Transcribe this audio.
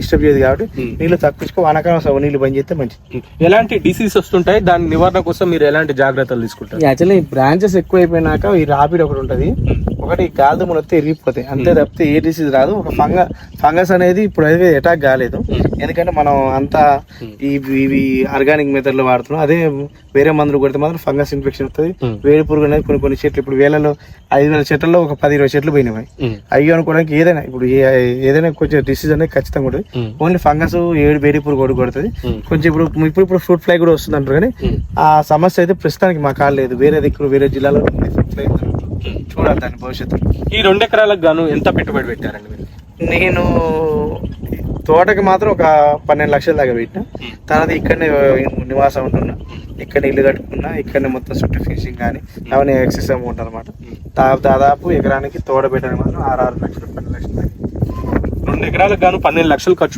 Disturb చేయదు కాబట్టి నీళ్లు తక్కువ వానాకాలం నీళ్లు బంద్ చేస్తే మంచిది. ఎలాంటి డిసీజ్ వస్తుంటాయి, దాని నివారణ కోసం మీరు ఎలాంటి జాగ్రత్తలు తీసుకుంటారు? యాక్చువల్లీ బ్రాంచెస్ ఎక్కువ అయిపోయినాక ఈ రాపిడ్ ఒకటి ఉంటది, ఒకటి గాలిదుమ్ములు వస్తే ఇరిగిపోతాయి అంతే తప్పితే ఏ డిసీజ్ రాదు. ఒక ఫంగస్ అనేది ఇప్పుడు అయితే అటాక్ కాలేదు, ఎందుకంటే మనం అంతా ఇవి ఆర్గానిక్ మెథడ్ లో వాడుతున్నాం. అదే వేరే మందులు కొడితే మాత్రం ఫంగస్ ఇన్ఫెక్షన్ వస్తుంది. వేడి పురుగు అనేది కొన్ని చెట్లు ఇప్పుడు వేలలో 5,000 చెట్లలో ఒక 10-20 చెట్లు పోయినాయి. అయ్యో అనుకోవడానికి ఏదైనా ఇప్పుడు ఏదైనా కొంచెం డిసీజ్ అనేది ఖచ్చితంగా ఉంటుంది. ఓన్లీ ఫంగస్ వేడి పురుగు ఒకటి కొడుతుంది. కొంచెం ఇప్పుడు ఫ్రూట్ ఫ్లై కూడా వస్తుంది అంటారు, కానీ ఆ సమస్య అయితే ప్రస్తుతానికి మా కాదు లేదు. వేరే దిక్కులు వేరే జిల్లాలో ఫ్రూట్ ఫ్లై చూడాలి దాని భవిష్యత్తు. ఈ 2 ఎకరాలకు గాను ఎంత పెట్టుబడి పెట్టారండి మీరు? నేను తోటకి మాత్రం ఒక 12 లక్షల దాకా పెట్టిన. తర్వాత ఇక్కడనే నివాసం ఉంటున్నా, ఇక్కడ ఇల్లు కట్టుకున్నా, ఇక్కడనే మొత్తం చుట్టూ ఫినిషింగ్ కానీ అవన్నీ ఎక్సెస్ అమౌంట్ అనమాట. దాదాపు ఎకరానికి తోట పెట్టడానికి మాత్రం 6 లక్షలు 12 లక్షలు. 2 ఎకరాలకు గాను 12 లక్షలు ఖర్చు